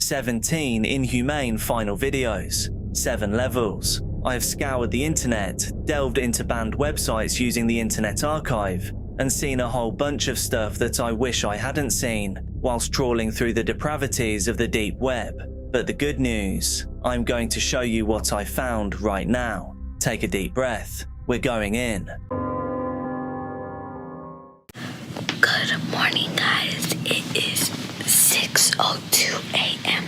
17 inhumane final videos, 7 levels. I have scoured the internet, delved into banned websites using the Internet Archive, and seen a whole bunch of stuff that I wish I hadn't seen whilst trawling through the depravities of the deep web. But the good news, I'm going to show you what I found right now. Take a deep breath. We're going in. Good morning, guys. It is 6:02 a.m.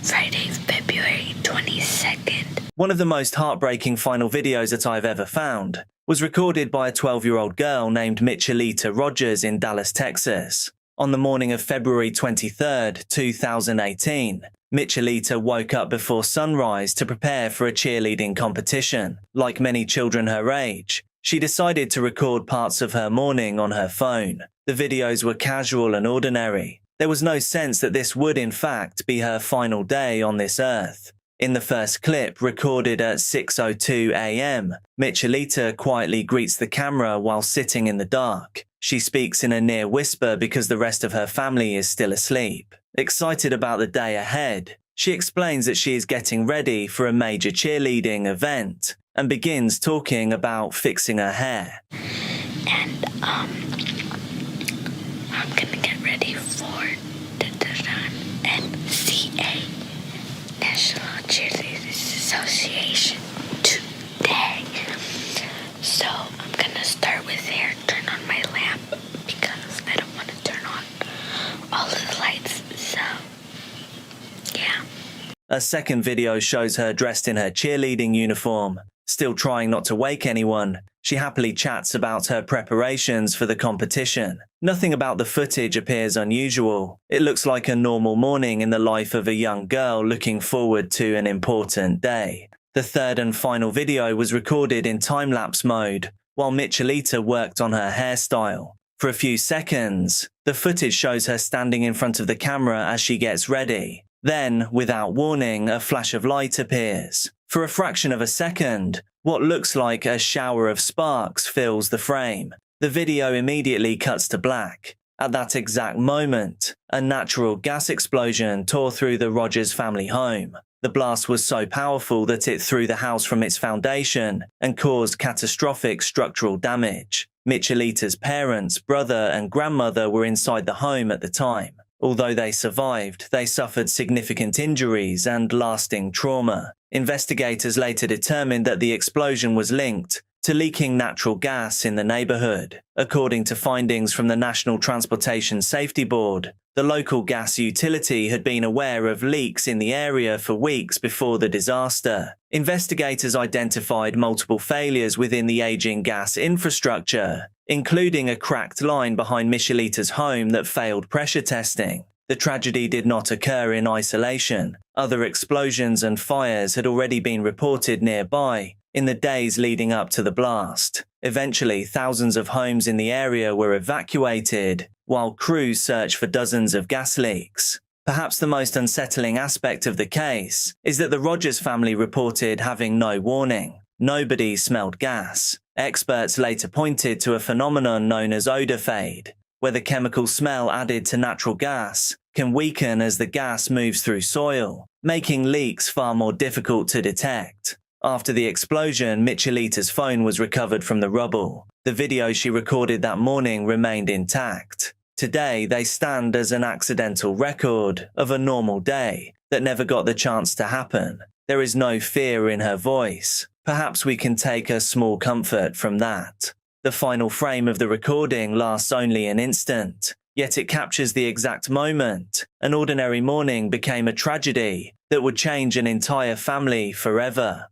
Friday, February 22nd. One of the most heartbreaking final videos that I've ever found was recorded by a 12-year-old girl named Michelita Rogers in Dallas, Texas. On the morning of February 23rd, 2018, Michelita woke up before sunrise to prepare for a cheerleading competition. Like many children her age, she decided to record parts of her morning on her phone. The videos were casual and ordinary. There was no sense that this would in fact be her final day on this earth. In the first clip, recorded at 6:02 a.m., Michelita quietly greets the camera while sitting in the dark. She speaks in a near whisper because the rest of her family is still asleep. Excited about the day ahead, she explains that she is getting ready for a major cheerleading event and begins talking about fixing her hair. And, I'm gonna get ready for the NCA, National Cheerleaders Association, today. So, I'm gonna start with hair, turn on my lamp, because I don't want to turn on all of the lights, so, yeah. A second video shows her dressed in her cheerleading uniform. Still trying not to wake anyone, she happily chats about her preparations for the competition. Nothing about the footage appears unusual. It looks like a normal morning in the life of a young girl looking forward to an important day. The third and final video was recorded in time-lapse mode, while Michelita worked on her hairstyle. For a few seconds, the footage shows her standing in front of the camera as she gets ready. Then, without warning, a flash of light appears. For a fraction of a second, what looks like a shower of sparks fills the frame. The video immediately cuts to black. At that exact moment, a natural gas explosion tore through the Rogers family home. The blast was so powerful that it threw the house from its foundation and caused catastrophic structural damage. Michelita's parents, brother, and grandmother were inside the home at the time. Although they survived, they suffered significant injuries and lasting trauma. Investigators later determined that the explosion was linked to leaking natural gas in the neighborhood. According to findings from the National Transportation Safety Board, the local gas utility had been aware of leaks in the area for weeks before the disaster. Investigators identified multiple failures within the aging gas infrastructure, including a cracked line behind Michelita's home that failed pressure testing. The tragedy did not occur in isolation. Other explosions and fires had already been reported nearby in the days leading up to the blast. Eventually, thousands of homes in the area were evacuated, while crews searched for dozens of gas leaks. Perhaps the most unsettling aspect of the case is that the Rogers family reported having no warning. Nobody smelled gas. Experts later pointed to a phenomenon known as odor fade, where the chemical smell added to natural gas can weaken as the gas moves through soil, making leaks far more difficult to detect. After the explosion, Michelita's phone was recovered from the rubble. The video she recorded that morning remained intact. Today, they stand as an accidental record of a normal day that never got the chance to happen. There is no fear in her voice. Perhaps we can take a small comfort from that. The final frame of the recording lasts only an instant, yet it captures the exact moment an ordinary morning became a tragedy that would change an entire family forever.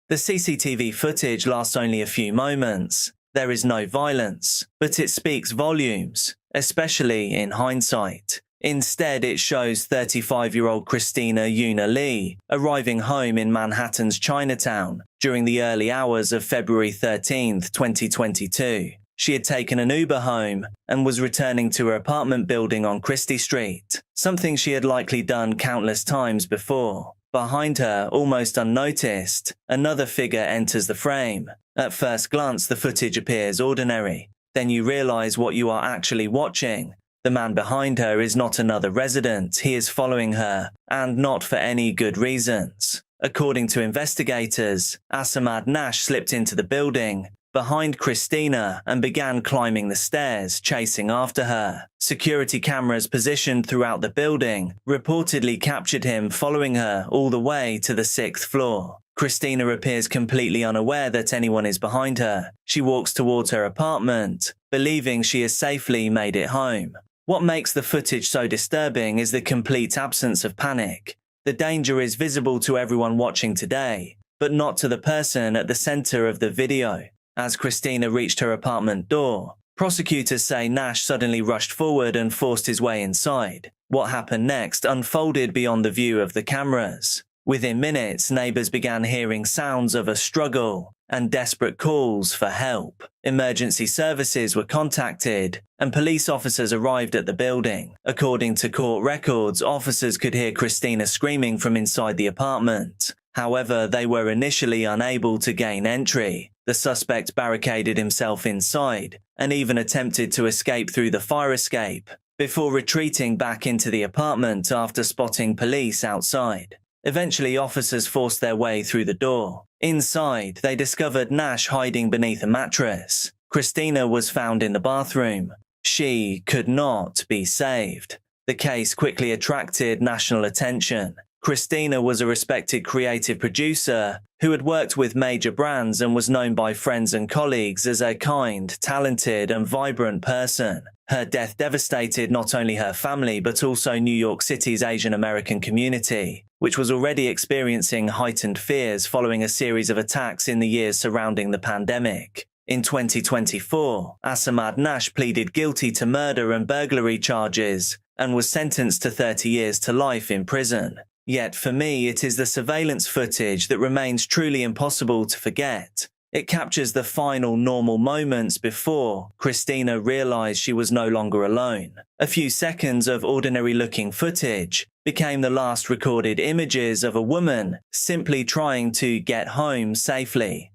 The CCTV footage lasts only a few moments. There is no violence, but it speaks volumes, especially in hindsight. Instead, it shows 35-year-old Christina Yuna Lee arriving home in Manhattan's Chinatown during the early hours of February 13, 2022. She had taken an Uber home and was returning to her apartment building on Christie Street, something she had likely done countless times before. Behind her, almost unnoticed, another figure enters the frame. At first glance, the footage appears ordinary. Then you realize what you are actually watching. The man behind her is not another resident, he is following her, and not for any good reasons. According to investigators, Asamad Nash slipped into the building behind Christina and began climbing the stairs, chasing after her. Security cameras positioned throughout the building reportedly captured him following her all the way to the 6th floor. Christina appears completely unaware that anyone is behind her. She walks towards her apartment, believing she has safely made it home. What makes the footage so disturbing is the complete absence of panic. The danger is visible to everyone watching today, but not to the person at the center of the video. As Christina reached her apartment door, prosecutors say Nash suddenly rushed forward and forced his way inside. What happened next unfolded beyond the view of the cameras. Within minutes, neighbors began hearing sounds of a struggle and desperate calls for help. Emergency services were contacted, and police officers arrived at the building. According to court records, officers could hear Christina screaming from inside the apartment. However, they were initially unable to gain entry. The suspect barricaded himself inside and even attempted to escape through the fire escape before retreating back into the apartment after spotting police outside. Eventually, officers forced their way through the door. Inside, they discovered Nash hiding beneath a mattress. Christina was found in the bathroom. She could not be saved. The case quickly attracted national attention. Christina was a respected creative producer who had worked with major brands and was known by friends and colleagues as a kind, talented, and vibrant person. Her death devastated not only her family but also New York City's Asian American community, which was already experiencing heightened fears following a series of attacks in the years surrounding the pandemic. In 2024, Asamad Nash pleaded guilty to murder and burglary charges and was sentenced to 30 years to life in prison. Yet for me, it is the surveillance footage that remains truly impossible to forget. It captures the final normal moments before Christina realized she was no longer alone. A few seconds of ordinary-looking footage became the last recorded images of a woman simply trying to get home safely.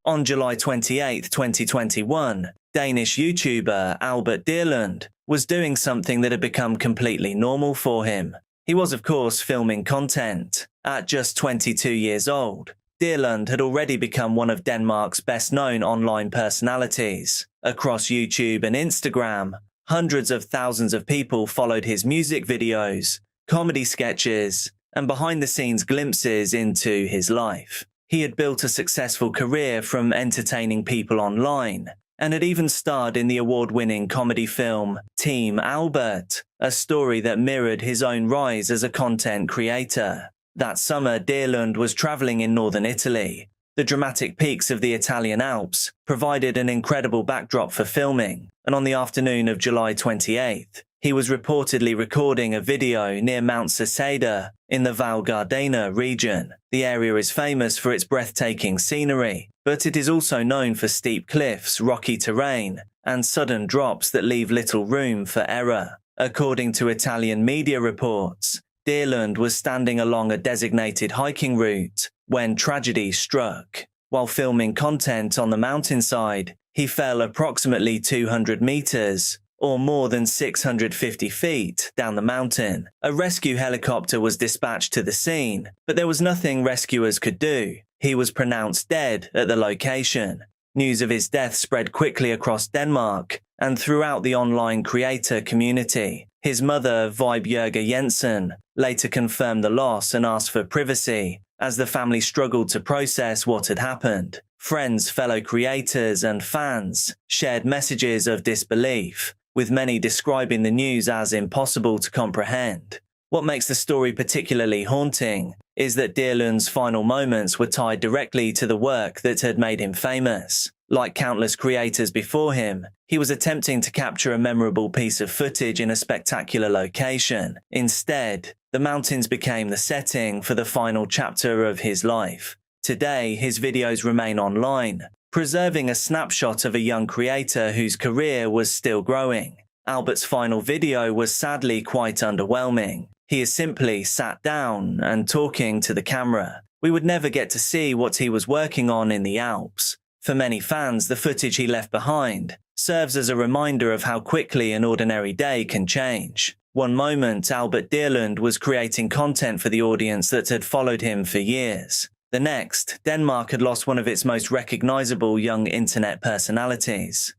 On July 28, 2021, Danish YouTuber Albert Dyrlund was doing something that had become completely normal for him. He was, of course, filming content. At just 22 years old, Dyrlund had already become one of Denmark's best-known online personalities. Across YouTube and Instagram, hundreds of thousands of people followed his music videos, comedy sketches, and behind-the-scenes glimpses into his life. He had built a successful career from entertaining people online, and had even starred in the award-winning comedy film Team Albert, a story that mirrored his own rise as a content creator. That summer, Dyrlund was traveling in northern Italy. The dramatic peaks of the Italian Alps provided an incredible backdrop for filming, and on the afternoon of July 28th, he was reportedly recording a video near Mount Dukono in the Val Gardena region. The area is famous for its breathtaking scenery, but it is also known for steep cliffs, rocky terrain, and sudden drops that leave little room for error. According to Italian media reports, Dyrlund was standing along a designated hiking route when tragedy struck. While filming content on the mountainside, he fell approximately 200 meters, or more than 650 feet, down the mountain. A rescue helicopter was dispatched to the scene, but there was nothing rescuers could do. He was pronounced dead at the location. News of his death spread quickly across Denmark and throughout the online creator community. His mother, Vibjerge Jensen, later confirmed the loss and asked for privacy, as the family struggled to process what had happened. Friends, fellow creators, and fans shared messages of disbelief, with many describing the news as impossible to comprehend. What makes the story particularly haunting is that Dyrlund's final moments were tied directly to the work that had made him famous. Like countless creators before him, he was attempting to capture a memorable piece of footage in a spectacular location. Instead, the mountains became the setting for the final chapter of his life. Today, his videos remain online, preserving a snapshot of a young creator whose career was still growing. Albert's final video was sadly quite underwhelming. He is simply sat down and talking to the camera. We would never get to see what he was working on in the Alps. For many fans, the footage he left behind serves as a reminder of how quickly an ordinary day can change. One moment, Albert Dyrlund was creating content for the audience that had followed him for years. The next, Denmark had lost one of its most recognizable young internet personalities.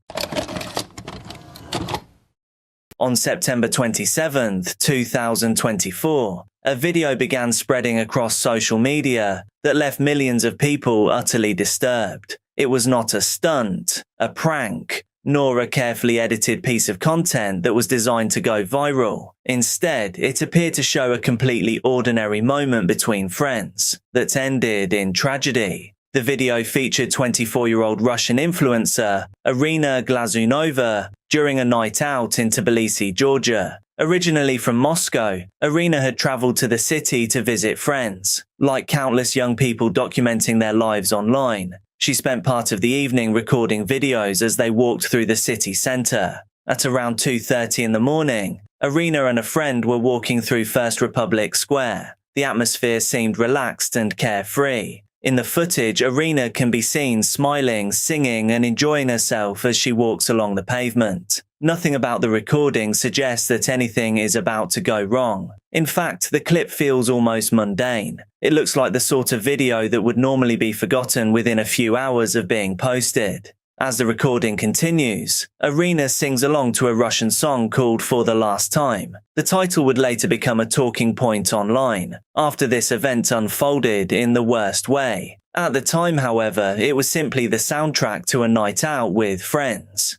On September 27, 2024, a video began spreading across social media that left millions of people utterly disturbed. It was not a stunt, a prank, nor a carefully edited piece of content that was designed to go viral. Instead, it appeared to show a completely ordinary moment between friends that ended in tragedy. The video featured 24-year-old Russian influencer Irina Glazunova during a night out in Tbilisi, Georgia. Originally from Moscow, Irina had traveled to the city to visit friends. Like countless young people documenting their lives online, she spent part of the evening recording videos as they walked through the city center. At around 2:30 in the morning, Irina and a friend were walking through First Republic Square. The atmosphere seemed relaxed and carefree. In the footage, Irina can be seen smiling, singing, and enjoying herself as she walks along the pavement. Nothing about the recording suggests that anything is about to go wrong. In fact, the clip feels almost mundane. It looks like the sort of video that would normally be forgotten within a few hours of being posted. As the recording continues, Irina sings along to a Russian song called For the Last Time. The title would later become a talking point online, after this event unfolded in the worst way. At the time, however, it was simply the soundtrack to a night out with friends.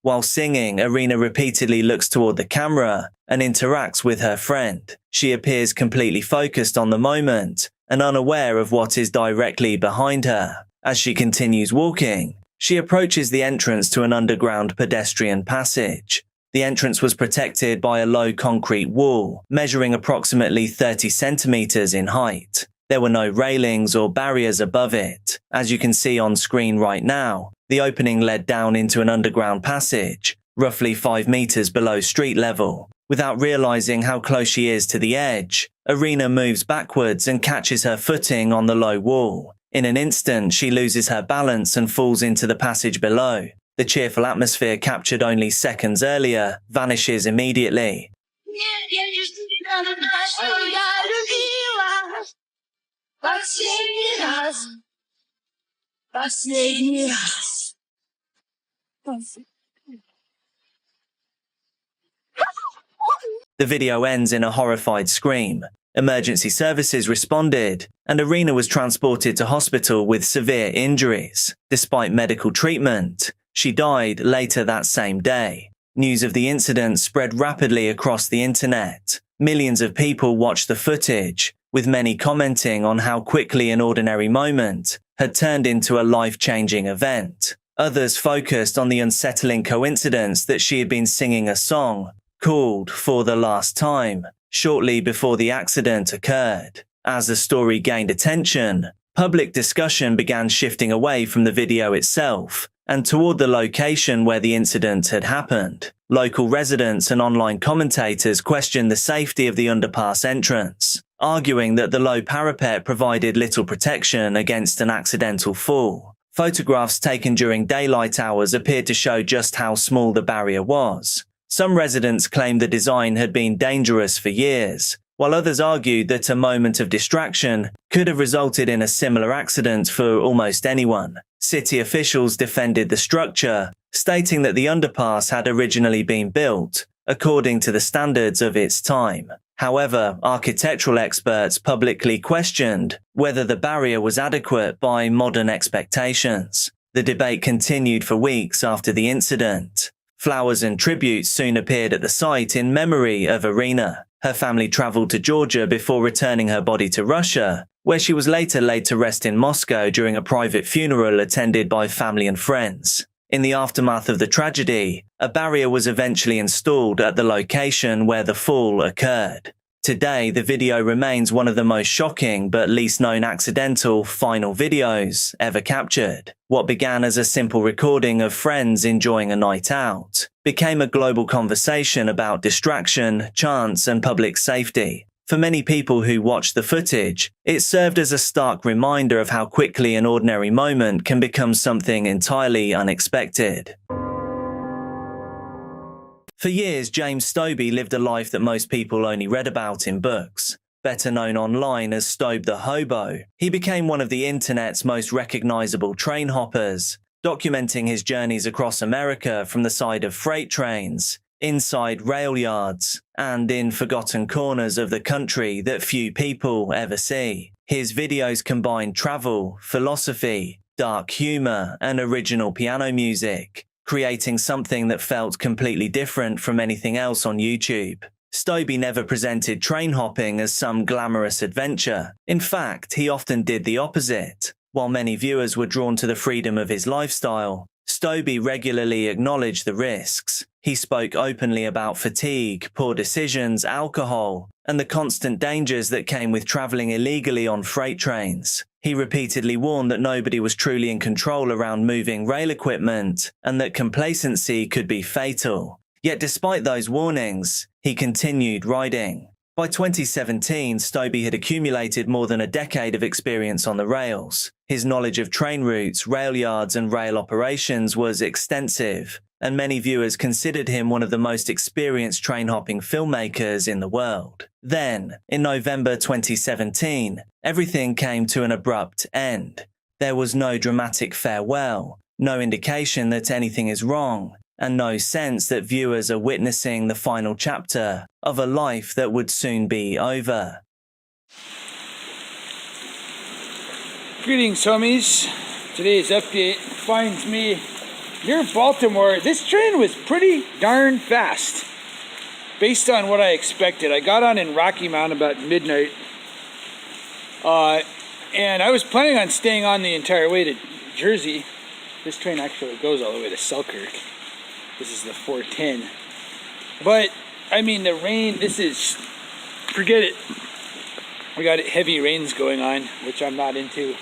While singing, Irina repeatedly looks toward the camera and interacts with her friend. She appears completely focused on the moment and unaware of what is directly behind her. As she continues walking, she approaches the entrance to an underground pedestrian passage. The entrance was protected by a low concrete wall, measuring approximately 30 centimeters in height. There were no railings or barriers above it. As you can see on screen right now, the opening led down into an underground passage, roughly 5 meters below street level. Without realizing how close she is to the edge, Irina moves backwards and catches her footing on the low wall. In an instant, she loses her balance and falls into the passage below. The cheerful atmosphere captured only seconds earlier vanishes immediately. The video ends in a horrified scream. Emergency services responded, and Irina was transported to hospital with severe injuries. Despite medical treatment, she died later that same day. News of the incident spread rapidly across the internet. Millions of people watched the footage, with many commenting on how quickly an ordinary moment had turned into a life-changing event. Others focused on the unsettling coincidence that she had been singing a song called For the Last Time shortly before the accident occurred. As the story gained attention, public discussion began shifting away from the video itself and toward the location where the incident had happened. Local residents and online commentators questioned the safety of the underpass entrance, arguing that the low parapet provided little protection against an accidental fall. Photographs taken during daylight hours appeared to show just how small the barrier was. Some residents claimed the design had been dangerous for years, while others argued that a moment of distraction could have resulted in a similar accident for almost anyone. City officials defended the structure, stating that the underpass had originally been built according to the standards of its time. However, architectural experts publicly questioned whether the barrier was adequate by modern expectations. The debate continued for weeks after the incident. Flowers and tributes soon appeared at the site in memory of Irina. Her family traveled to Georgia before returning her body to Russia, where she was later laid to rest in Moscow during a private funeral attended by family and friends. In the aftermath of the tragedy, a barrier was eventually installed at the location where the fall occurred. Today, the video remains one of the most shocking but least known accidental final videos ever captured. What began as a simple recording of friends enjoying a night out became a global conversation about distraction, chance, and public safety. For many people who watched the footage, it served as a stark reminder of how quickly an ordinary moment can become something entirely unexpected. For years, James Stobie lived a life that most people only read about in books. Better known online as Sto the Hobo, he became one of the internet's most recognizable train hoppers, documenting his journeys across America from the side of freight trains, inside rail yards, and in forgotten corners of the country that few people ever see. His videos combine travel, philosophy, dark humor, and original piano music, creating something that felt completely different from anything else on YouTube. Stobie never presented train hopping as some glamorous adventure. In fact, he often did the opposite. While many viewers were drawn to the freedom of his lifestyle, Stobie regularly acknowledged the risks. He spoke openly about fatigue, poor decisions, alcohol, and the constant dangers that came with traveling illegally on freight trains. He repeatedly warned that nobody was truly in control around moving rail equipment and that complacency could be fatal. Yet despite those warnings, he continued riding. By 2017, Stobie had accumulated more than a decade of experience on the rails. His knowledge of train routes, rail yards, and rail operations was extensive, and many viewers considered him one of the most experienced train-hopping filmmakers in the world. Then, in November 2017, everything came to an abrupt end. There was no dramatic farewell, no indication that anything is wrong, and no sense that viewers are witnessing the final chapter of a life that would soon be over. Greetings, homies. Today's update finds me near Baltimore. This train was pretty darn fast, based on what I expected. I got on in Rocky Mount about midnight, and I was planning on staying on the entire way to Jersey. This train actually goes all the way to Selkirk. This is the 410. But, I mean, the rain, forget it. We got heavy rains going on, which I'm not into.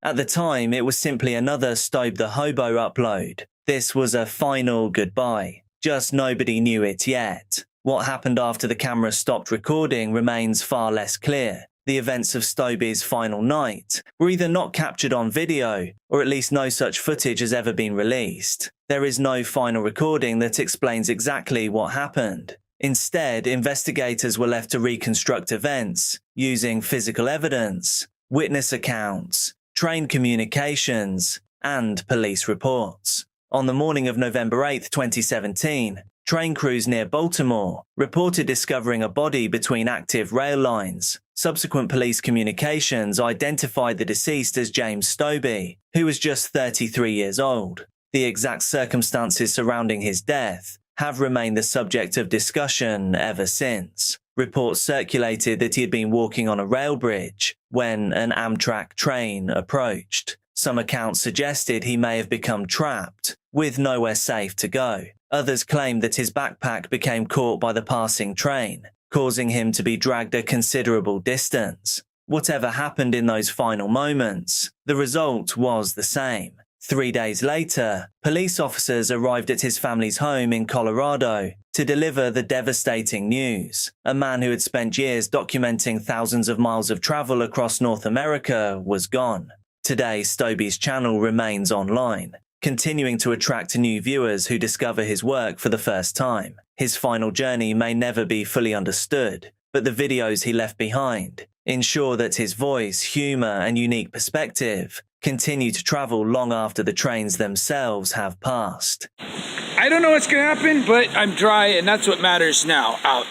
At the time, it was simply another Sto the Hobo upload. This was a final goodbye. Just nobody knew it yet. What happened after the camera stopped recording remains far less clear. The events of Stobie's final night were either not captured on video, or at least no such footage has ever been released. There is no final recording that explains exactly what happened. Instead, investigators were left to reconstruct events using physical evidence, witness accounts, train communications, and police reports. On the morning of November 8, 2017, train crews near Baltimore reported discovering a body between active rail lines. Subsequent police communications identified the deceased as James Stobie, who was just 33 years old. The exact circumstances surrounding his death have remained the subject of discussion ever since. Reports circulated that he had been walking on a rail bridge when an Amtrak train approached. Some accounts suggested he may have become trapped, with nowhere safe to go. Others claimed that his backpack became caught by the passing train, causing him to be dragged a considerable distance. Whatever happened in those final moments, the result was the same. 3 days later, police officers arrived at his family's home in Colorado to deliver the devastating news. A man who had spent years documenting thousands of miles of travel across North America was gone. Today, Stobie's channel remains online, continuing to attract new viewers who discover his work for the first time. His final journey may never be fully understood, but the videos he left behind ensure that his voice, humor, and unique perspective continue to travel long after the trains themselves have passed. I don't know what's gonna happen, but I'm dry, and that's what matters now. Out.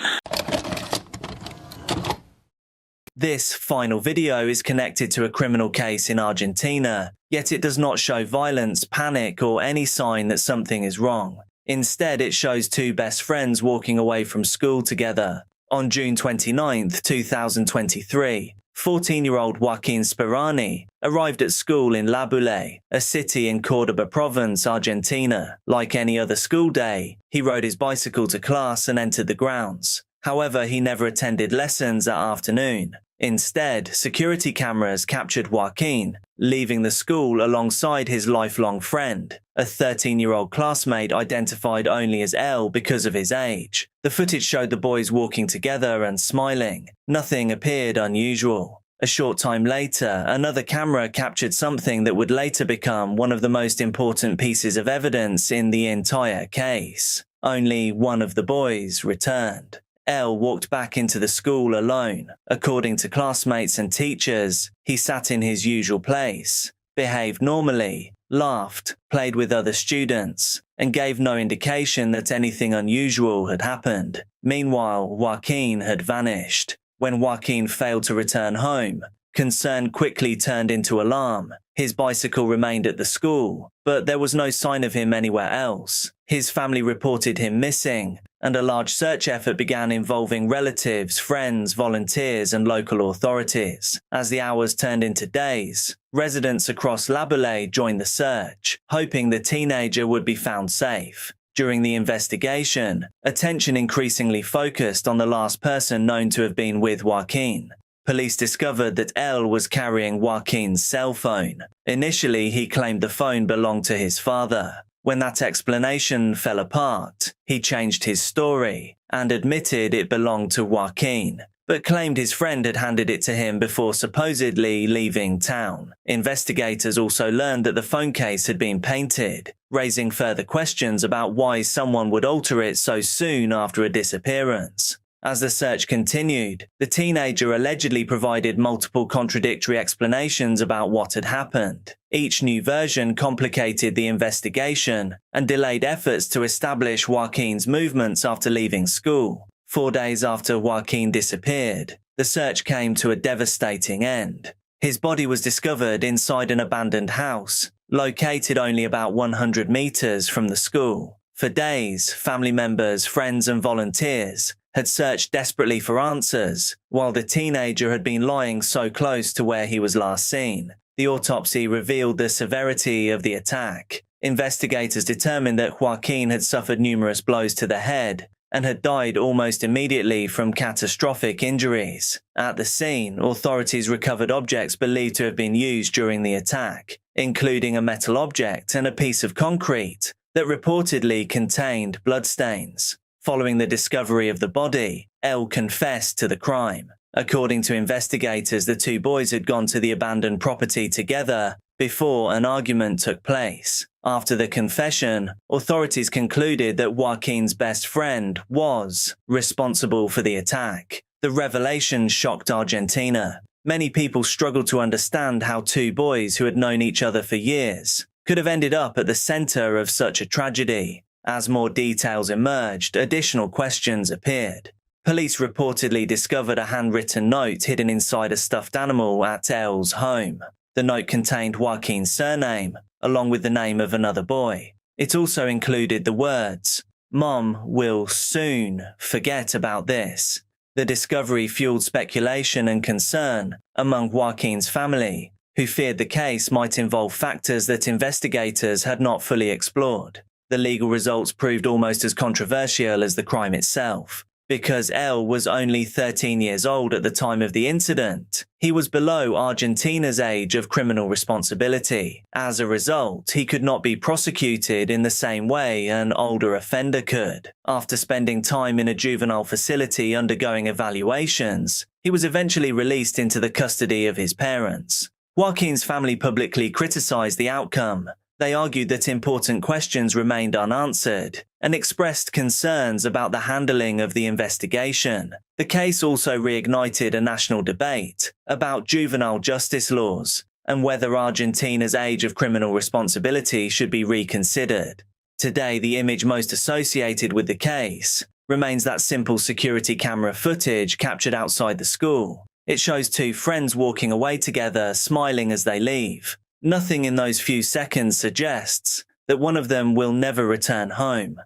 This final video is connected to a criminal case in Argentina, yet it does not show violence, panic, or any sign that something is wrong. Instead, it shows two best friends walking away from school together. On June 29, 2023, 14-year-old Joaquin Sperani arrived at school in La Boule, a city in Córdoba province, Argentina. Like any other school day, he rode his bicycle to class and entered the grounds. However, he never attended lessons that afternoon. Instead, security cameras captured Joaquin leaving the school alongside his lifelong friend, a 13-year-old classmate identified only as L because of his age. The footage showed the boys walking together and smiling. Nothing appeared unusual. A short time later, another camera captured something that would later become one of the most important pieces of evidence in the entire case. Only one of the boys returned. L walked back into the school alone. According to classmates and teachers, he sat in his usual place, behaved normally, laughed, played with other students, and gave no indication that anything unusual had happened. Meanwhile, Joaquin had vanished. When Joaquin failed to return home, concern quickly turned into alarm. His bicycle remained at the school, but there was no sign of him anywhere else. His family reported him missing, and a large search effort began involving relatives, friends, volunteers, and local authorities. As the hours turned into days, residents across Laboulet joined the search, hoping the teenager would be found safe. During the investigation, attention increasingly focused on the last person known to have been with Joaquin. Police discovered that L was carrying Joaquin's cell phone. Initially, he claimed the phone belonged to his father. When that explanation fell apart, he changed his story and admitted it belonged to Joaquin, but claimed his friend had handed it to him before supposedly leaving town. Investigators also learned that the phone case had been painted, raising further questions about why someone would alter it so soon after a disappearance. As the search continued, the teenager allegedly provided multiple contradictory explanations about what had happened. Each new version complicated the investigation and delayed efforts to establish Joaquin's movements after leaving school. 4 days after Joaquin disappeared, the search came to a devastating end. His body was discovered inside an abandoned house, located only about 100 meters from the school. For days, family members, friends, and volunteers had searched desperately for answers, while the teenager had been lying so close to where he was last seen. The autopsy revealed the severity of the attack. Investigators determined that Joaquin had suffered numerous blows to the head and had died almost immediately from catastrophic injuries. At the scene, authorities recovered objects believed to have been used during the attack, including a metal object and a piece of concrete that reportedly contained bloodstains. Following the discovery of the body, L confessed to the crime. According to investigators, the two boys had gone to the abandoned property together before an argument took place. After the confession, authorities concluded that Joaquin's best friend was responsible for the attack. The revelation shocked Argentina. Many people struggled to understand how two boys who had known each other for years could have ended up at the center of such a tragedy. As more details emerged, additional questions appeared. Police reportedly discovered a handwritten note hidden inside a stuffed animal at L's home. The note contained Joaquin's surname, along with the name of another boy. It also included the words, "Mom will soon forget about this." The discovery fueled speculation and concern among Joaquin's family, who feared the case might involve factors that investigators had not fully explored. The legal results proved almost as controversial as the crime itself. Because L was only 13 years old at the time of the incident, he was below Argentina's age of criminal responsibility. As a result, he could not be prosecuted in the same way an older offender could. After spending time in a juvenile facility undergoing evaluations, he was eventually released into the custody of his parents. Joaquin's family publicly criticized the outcome. They argued that important questions remained unanswered and expressed concerns about the handling of the investigation. The case also reignited a national debate about juvenile justice laws and whether Argentina's age of criminal responsibility should be reconsidered. Today, the image most associated with the case remains that simple security camera footage captured outside the school. It shows two friends walking away together, smiling as they leave. Nothing in those few seconds suggests that one of them will never return home.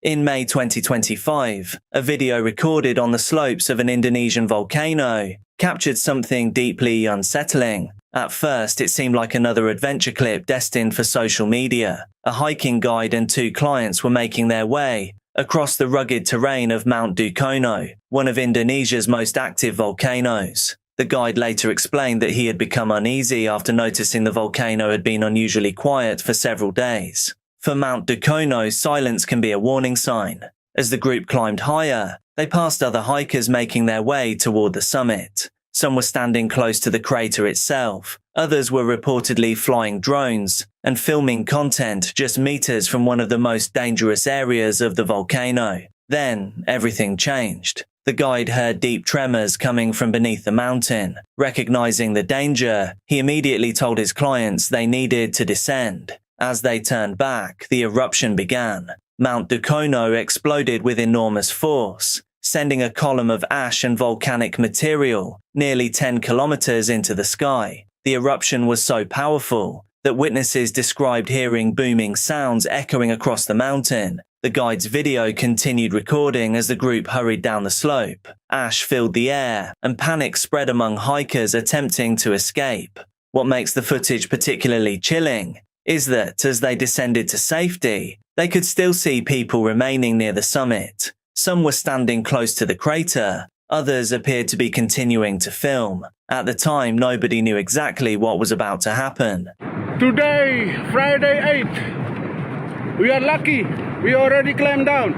In May 2025, a video recorded on the slopes of an Indonesian volcano captured something deeply unsettling. At first, it seemed like another adventure clip destined for social media. A hiking guide and two clients were making their way across the rugged terrain of Mount Dukono, one of Indonesia's most active volcanoes. The guide later explained that he had become uneasy after noticing the volcano had been unusually quiet for several days. For Mount Dukono, silence can be a warning sign. As the group climbed higher, they passed other hikers making their way toward the summit. Some were standing close to the crater itself. Others were reportedly flying drones and filming content just meters from one of the most dangerous areas of the volcano. Then, everything changed. The guide heard deep tremors coming from beneath the mountain. Recognizing the danger, he immediately told his clients they needed to descend. As they turned back, the eruption began. Mount Dukono exploded with enormous force, sending a column of ash and volcanic material nearly 10 kilometers into the sky. The eruption was so powerful that witnesses described hearing booming sounds echoing across the mountain. The guide's video continued recording as the group hurried down the slope. Ash filled the air, and panic spread among hikers attempting to escape. What makes the footage particularly chilling is that as they descended to safety, they could still see people remaining near the summit. Some were standing close to the crater. Others appeared to be continuing to film. At the time, nobody knew exactly what was about to happen. Today, Friday 8th, we are lucky. We already climbed down.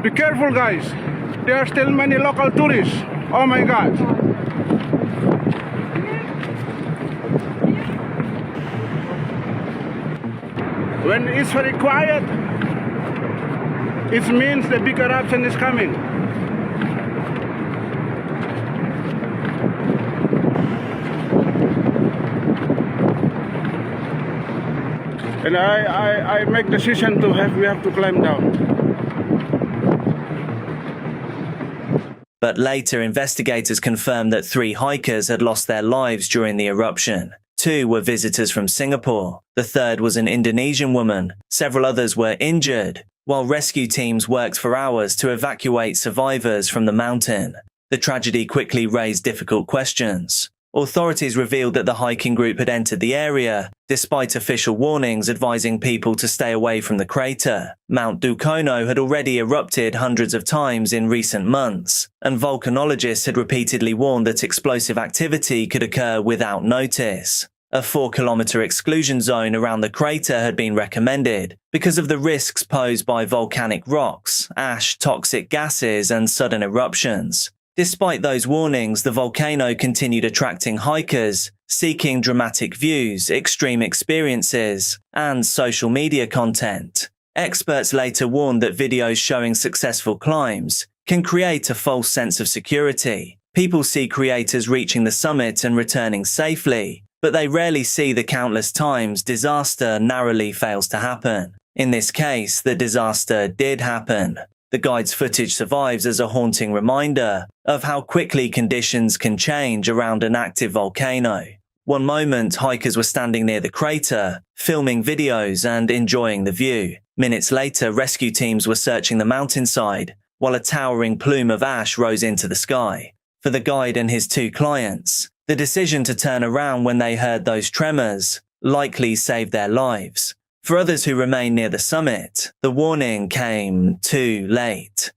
Be careful, guys. There are still many local tourists. Oh my God. When it's very quiet, it means the big eruption is coming. And I make decision we have to climb down. But later, investigators confirmed that 3 hikers had lost their lives during the eruption. 2 were visitors from Singapore. The third was an Indonesian woman. Several others were injured, while rescue teams worked for hours to evacuate survivors from the mountain. The tragedy quickly raised difficult questions. Authorities revealed that the hiking group had entered the area, despite official warnings advising people to stay away from the crater. Mount Dukono had already erupted hundreds of times in recent months, and volcanologists had repeatedly warned that explosive activity could occur without notice. A 4-kilometer exclusion zone around the crater had been recommended because of the risks posed by volcanic rocks, ash, toxic gases, and sudden eruptions. Despite those warnings, the volcano continued attracting hikers, seeking dramatic views, extreme experiences, and social media content. Experts later warned that videos showing successful climbs can create a false sense of security. People see creators reaching the summit and returning safely, but they rarely see the countless times disaster narrowly fails to happen. In this case, the disaster did happen. The guide's footage survives as a haunting reminder of how quickly conditions can change around an active volcano. One moment, hikers were standing near the crater, filming videos and enjoying the view. Minutes later, rescue teams were searching the mountainside, while a towering plume of ash rose into the sky. For the guide and his 2 clients, the decision to turn around when they heard those tremors likely saved their lives. For others who remained near the summit, the warning came too late.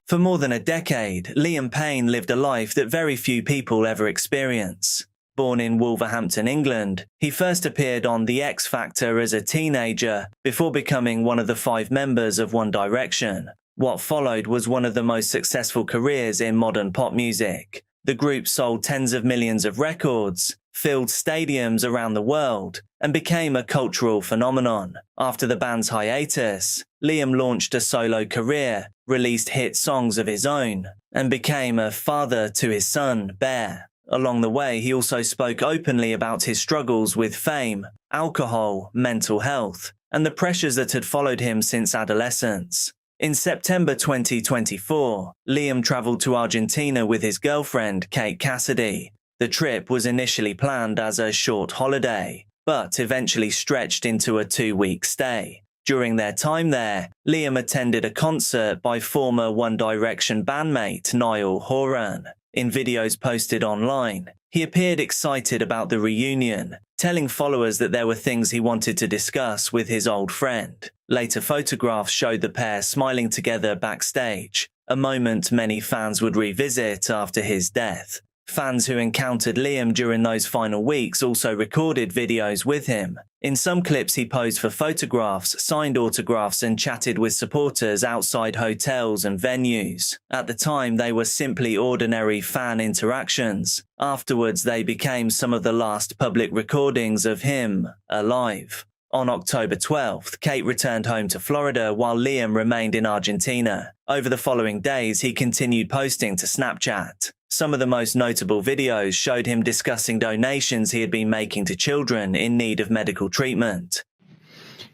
For more than a decade, Liam Payne lived a life that very few people ever experience. Born in Wolverhampton, England, he first appeared on The X Factor as a teenager before becoming one of the 5 members of One Direction. What followed was one of the most successful careers in modern pop music. The group sold tens of millions of records, filled stadiums around the world, and became a cultural phenomenon. After the band's hiatus, Liam launched a solo career, released hit songs of his own, and became a father to his son, Bear. Along the way, he also spoke openly about his struggles with fame, alcohol, mental health, and the pressures that had followed him since adolescence. In September 2024, Liam traveled to Argentina with his girlfriend, Kate Cassidy. The trip was initially planned as a short holiday, but eventually stretched into a 2-week stay. During their time there, Liam attended a concert by former One Direction bandmate Niall Horan. In videos posted online, he appeared excited about the reunion, telling followers that there were things he wanted to discuss with his old friend. Later photographs showed the pair smiling together backstage, a moment many fans would revisit after his death. Fans who encountered Liam during those final weeks also recorded videos with him. In some clips he posed for photographs, signed autographs and chatted with supporters outside hotels and venues. At the time they were simply ordinary fan interactions. Afterwards they became some of the last public recordings of him alive. On October 12th, Kate returned home to Florida while Liam remained in Argentina. Over the following days, he continued posting to Snapchat. Some of the most notable videos showed him discussing donations he had been making to children in need of medical treatment.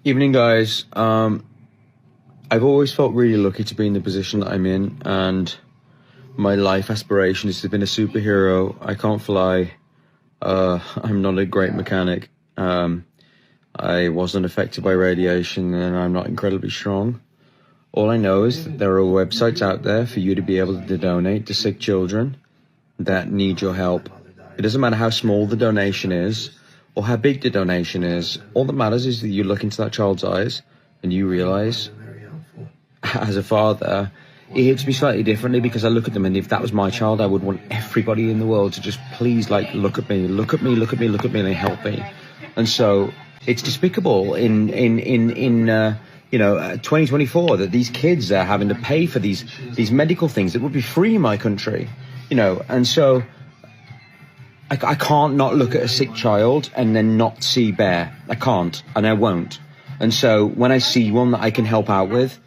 Evening, guys. I've always felt really lucky to be in the position that I'm in, and my life aspiration is to be a superhero. I can't fly. I'm not a great mechanic. I wasn't affected by radiation, and I'm not incredibly strong. All I know is that there are websites out there for you to be able to donate to sick children that need your help. It doesn't matter how small the donation is or how big the donation is. All that matters is that you look into that child's eyes and you realize, as a father, it hits me slightly differently because I look at them, and if that was my child, I would want everybody in the world to just please, like, look at me, look at me, look at me, look at me, and help me. And so it's despicable in 2024 that these kids are having to pay for these medical things that would be free in my country, and so I can't not look at a sick child and then not see Bear. I can't, and I won't. And so when I see one that I can help out with,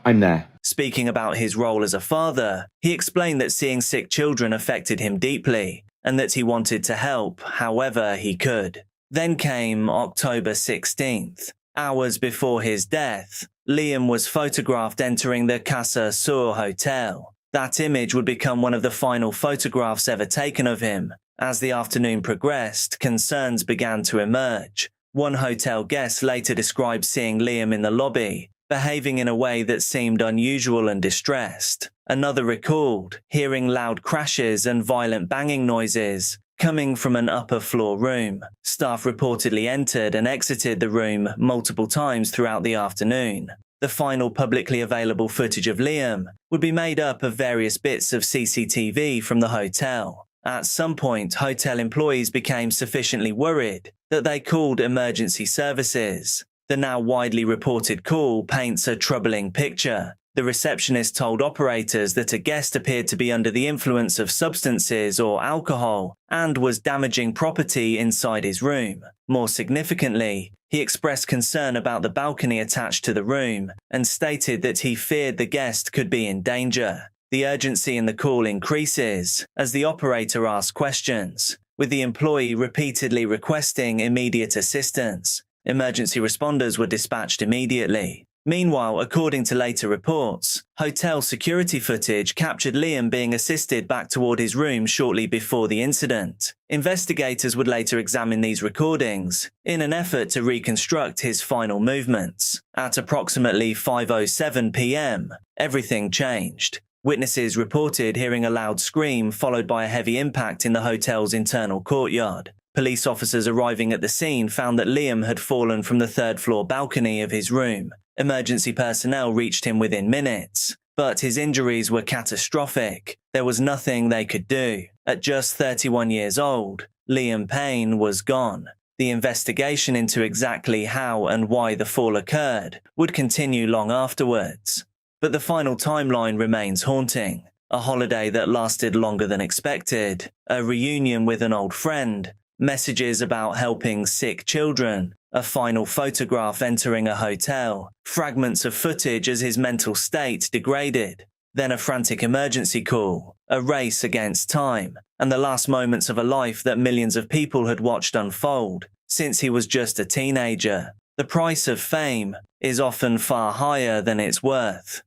I'm there. Speaking about his role as a father, he explained that seeing sick children affected him deeply and that he wanted to help however he could. Then came October 16th. Hours before his death, Liam was photographed entering the Casa Sur Hotel. That image would become one of the final photographs ever taken of him. As the afternoon progressed, concerns began to emerge. One hotel guest later described seeing Liam in the lobby, behaving in a way that seemed unusual and distressed. Another recalled hearing loud crashes and violent banging noises coming from an upper floor room. Staff reportedly entered and exited the room multiple times throughout the afternoon. The final publicly available footage of Liam would be made up of various bits of CCTV from the hotel. At some point, hotel employees became sufficiently worried that they called emergency services. The now widely reported call paints a troubling picture. The receptionist told operators that a guest appeared to be under the influence of substances or alcohol and was damaging property inside his room. More significantly, he expressed concern about the balcony attached to the room and stated that he feared the guest could be in danger. The urgency in the call increases as the operator asks questions, with the employee repeatedly requesting immediate assistance. Emergency responders were dispatched immediately. Meanwhile, according to later reports, hotel security footage captured Liam being assisted back toward his room shortly before the incident. Investigators would later examine these recordings in an effort to reconstruct his final movements. At approximately 5:07 p.m., everything changed. Witnesses reported hearing a loud scream followed by a heavy impact in the hotel's internal courtyard. Police officers arriving at the scene found that Liam had fallen from the third-floor balcony of his room. Emergency personnel reached him within minutes, but his injuries were catastrophic. There was nothing they could do. At just 31 years old, Liam Payne was gone. The investigation into exactly how and why the fall occurred would continue long afterwards. But the final timeline remains haunting. A holiday that lasted longer than expected, a reunion with an old friend, messages about helping sick children, a final photograph entering a hotel, fragments of footage as his mental state degraded, then a frantic emergency call, a race against time, and the last moments of a life that millions of people had watched unfold since he was just a teenager. The price of fame is often far higher than its worth.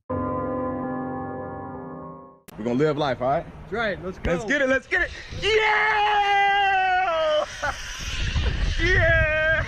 We're gonna live life, all right? That's right, let's go. Let's get it, let's get it. Yeah! Yeah!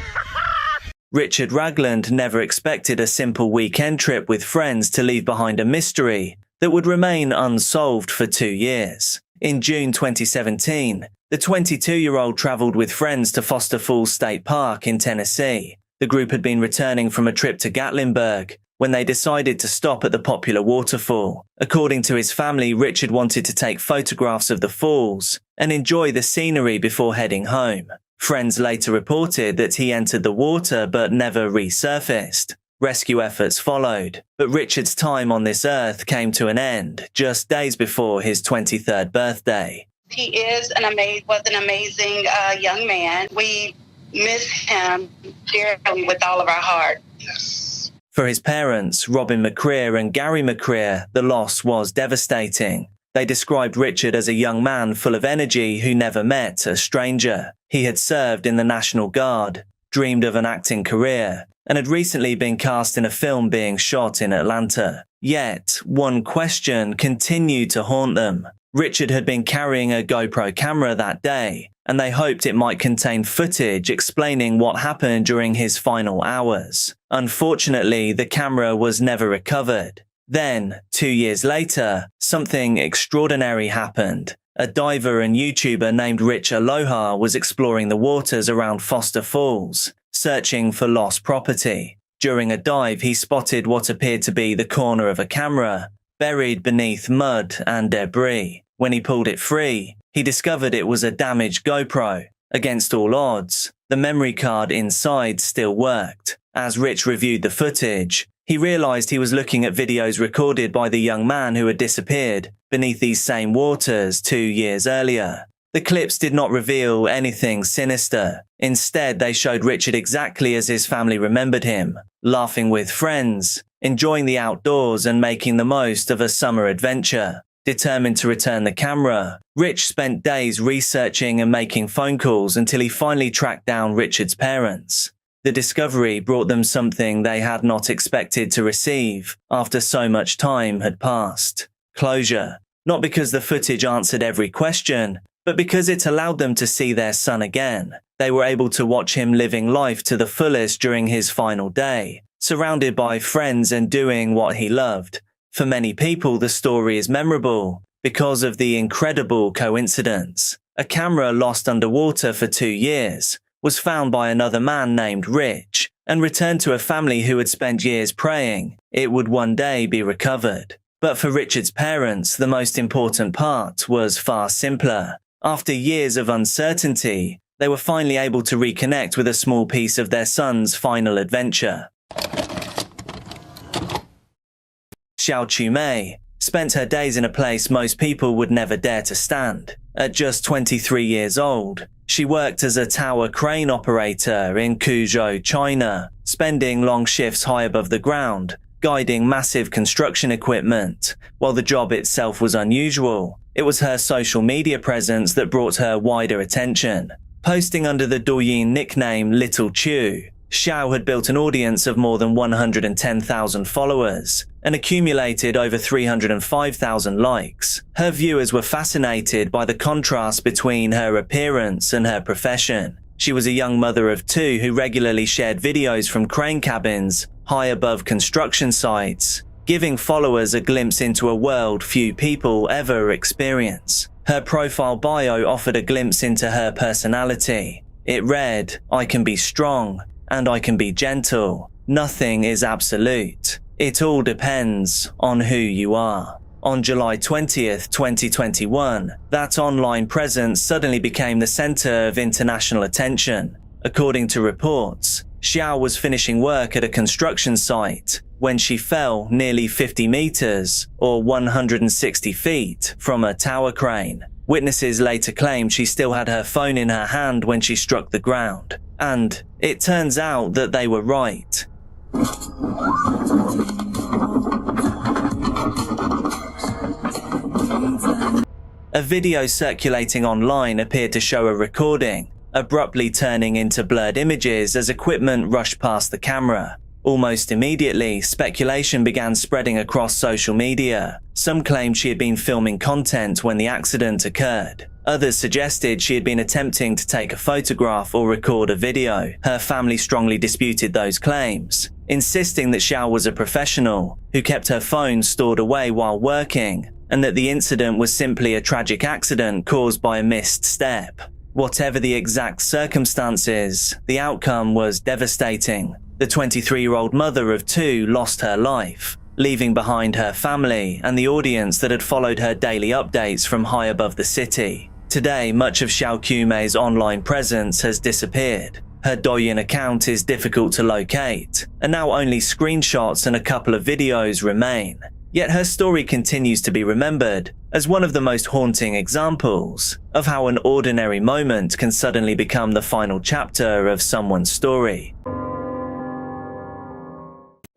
Richard Ragland never expected a simple weekend trip with friends to leave behind a mystery that would remain unsolved for 2 years. In June 2017, the 22-year-old traveled with friends to Foster Falls State Park in Tennessee. The group had been returning from a trip to Gatlinburg when they decided to stop at the popular waterfall. According to his family, Richard wanted to take photographs of the falls and enjoy the scenery before heading home. Friends later reported that he entered the water but never resurfaced. Rescue efforts followed, but Richard's time on this earth came to an end just days before his 23rd birthday. He was an amazing young man. We miss him dearly with all of our heart. Yes. For his parents, Robin McCreer and Gary McCreer, the loss was devastating. They described Richard as a young man full of energy who never met a stranger. He had served in the National Guard, dreamed of an acting career, and had recently been cast in a film being shot in Atlanta. Yet, one question continued to haunt them. Richard had been carrying a GoPro camera that day, and they hoped it might contain footage explaining what happened during his final hours. Unfortunately, the camera was never recovered. Then, 2 years later, something extraordinary happened. A diver and YouTuber named Rich Aloha was exploring the waters around Foster Falls, searching for lost property. During a dive, he spotted what appeared to be the corner of a camera, buried beneath mud and debris. When he pulled it free, he discovered it was a damaged GoPro. Against all odds, the memory card inside still worked. As Rich reviewed the footage, he realized he was looking at videos recorded by the young man who had disappeared beneath these same waters 2 years earlier. The clips did not reveal anything sinister. Instead, they showed Richard exactly as his family remembered him, laughing with friends, enjoying the outdoors and making the most of a summer adventure. Determined to return the camera, Rich spent days researching and making phone calls until he finally tracked down Richard's parents. The discovery brought them something they had not expected to receive after so much time had passed. Closure. Not because the footage answered every question, but because it allowed them to see their son again. They were able to watch him living life to the fullest during his final day, surrounded by friends and doing what he loved. For many people, the story is memorable because of the incredible coincidence. A camera lost underwater for 2 years was found by another man named Rich and returned to a family who had spent years praying it would one day be recovered. But for Richard's parents, the most important part was far simpler. After years of uncertainty, they were finally able to reconnect with a small piece of their son's final adventure. Xiao Qiumei spent her days in a place most people would never dare to stand. At just 23 years old, she worked as a tower crane operator in Quzhou, China, spending long shifts high above the ground, guiding massive construction equipment. While the job itself was unusual, it was her social media presence that brought her wider attention. Posting under the Douyin nickname Little Chu, Xiao had built an audience of more than 110,000 followers and accumulated over 305,000 likes. Her viewers were fascinated by the contrast between her appearance and her profession. She was a young mother of 2 who regularly shared videos from crane cabins high above construction sites, giving followers a glimpse into a world few people ever experience. Her profile bio offered a glimpse into her personality. It read, "I can be strong, and I can be gentle. Nothing is absolute. It all depends on who you are." On July 20th, 2021, that online presence suddenly became the center of international attention. According to reports, Xiao was finishing work at a construction site when she fell nearly 50 meters, or 160 feet, from a tower crane. Witnesses later claimed she still had her phone in her hand when she struck the ground. And it turns out that they were right. A video circulating online appeared to show a recording, abruptly turning into blurred images as equipment rushed past the camera. Almost immediately, speculation began spreading across social media. Some claimed she had been filming content when the accident occurred. Others suggested she had been attempting to take a photograph or record a video. Her family strongly disputed those claims, insisting that Xiao was a professional who kept her phone stored away while working and that the incident was simply a tragic accident caused by a missed step. Whatever the exact circumstances, the outcome was devastating. The 23-year-old mother of two lost her life, leaving behind her family and the audience that had followed her daily updates from high above the city. Today, much of Xiao Qiumei's online presence has disappeared. Her Douyin account is difficult to locate, and now only screenshots and a couple of videos remain. Yet her story continues to be remembered as one of the most haunting examples of how an ordinary moment can suddenly become the final chapter of someone's story.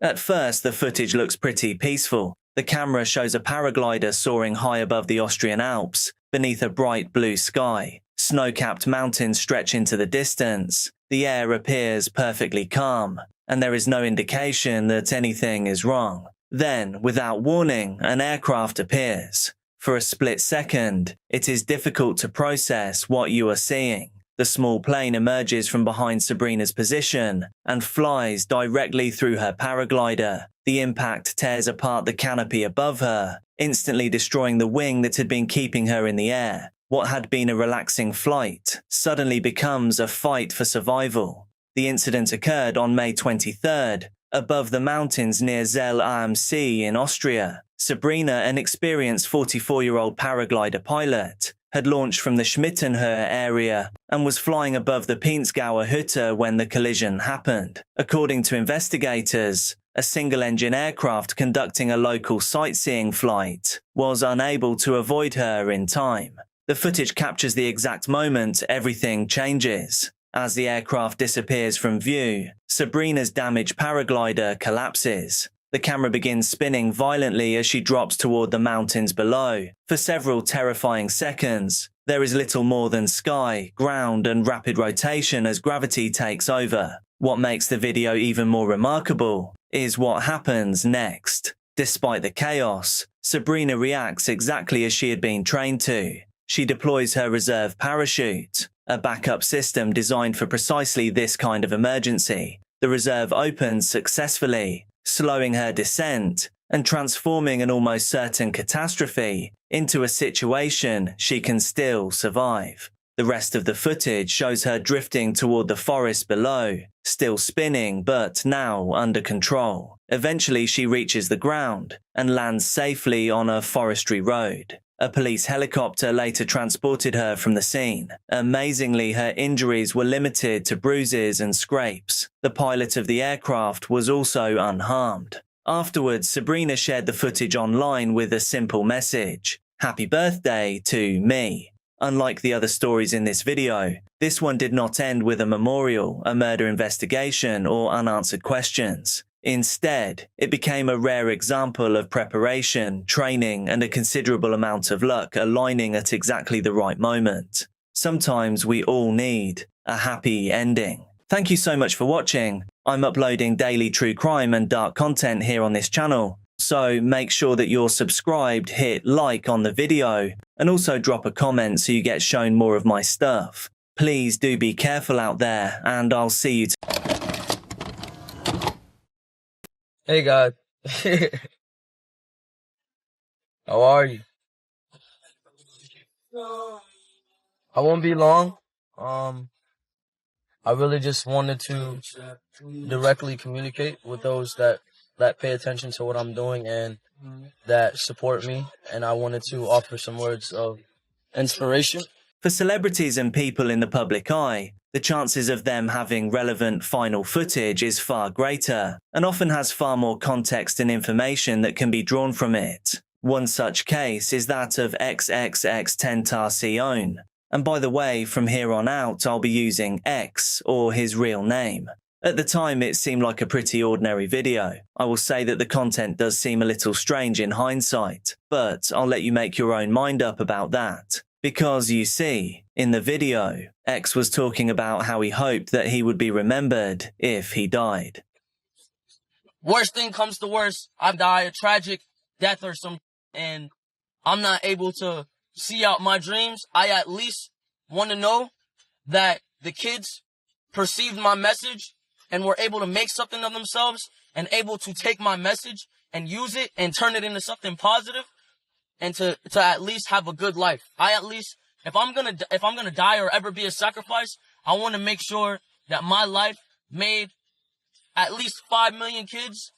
At first, the footage looks pretty peaceful. The camera shows a paraglider soaring high above the Austrian Alps, beneath a bright blue sky. Snow-capped mountains stretch into the distance. The air appears perfectly calm, and there is no indication that anything is wrong. Then, without warning, an aircraft appears. For a split second, it is difficult to process what you are seeing. The small plane emerges from behind Sabrina's position and flies directly through her paraglider. The impact tears apart the canopy above her, instantly destroying the wing that had been keeping her in the air. What had been a relaxing flight suddenly becomes a fight for survival. The incident occurred on May 23rd, above the mountains near Zell am See in Austria. Sabrina, an experienced 44-year-old paraglider pilot, had launched from the Schmittenhöhe area and was flying above the Pinzgauer Hütte when the collision happened. According to investigators, a single-engine aircraft conducting a local sightseeing flight was unable to avoid her in time. The footage captures the exact moment everything changes. As the aircraft disappears from view, Sabrina's damaged paraglider collapses. The camera begins spinning violently as she drops toward the mountains below. For several terrifying seconds, there is little more than sky, ground, and rapid rotation as gravity takes over. What makes the video even more remarkable is what happens next. Despite the chaos, Sabrina reacts exactly as she had been trained to. She deploys her reserve parachute, a backup system designed for precisely this kind of emergency. The reserve opens successfully, slowing her descent and transforming an almost certain catastrophe into a situation she can still survive. The rest of the footage shows her drifting toward the forest below, still spinning but now under control. Eventually she reaches the ground and lands safely on a forestry road. A police helicopter later transported her from the scene. Amazingly, her injuries were limited to bruises and scrapes. The pilot of the aircraft was also unharmed. Afterwards, Sabrina shared the footage online with a simple message: "Happy birthday to me." Unlike the other stories in this video, this one did not end with a memorial, a murder investigation, or unanswered questions. Instead, it became a rare example of preparation, training, and a considerable amount of luck aligning at exactly the right moment. Sometimes we all need a happy ending. Thank you so much for watching. I'm uploading daily true crime and dark content here on this channel, so make sure that you're subscribed, hit like on the video, and also drop a comment so you get shown more of my stuff. Please do be careful out there, and I'll see you Hey God. How are you? I won't be long. I really just wanted to directly communicate with those that pay attention to what I'm doing and that support me, and I wanted to offer some words of inspiration. For celebrities and people in the public eye, the chances of them having relevant final footage is far greater, and often has far more context and information that can be drawn from it. One such case is that of XXXTentacion. And by the way, from here on out, I'll be using X, or his real name. At the time, it seemed like a pretty ordinary video. I will say that the content does seem a little strange in hindsight, but I'll let you make your own mind up about that. Because, you see, in the video, X was talking about how he hoped that he would be remembered if he died. Worst thing comes to worst, I die a tragic death or something, and I'm not able to see out my dreams. I at least want to know that the kids perceived my message and were able to make something of themselves and able to take my message and use it and turn it into something positive. and to at least have a good life. If I'm gonna die or ever be a sacrifice, I want to make sure that my life made at least 5 million kids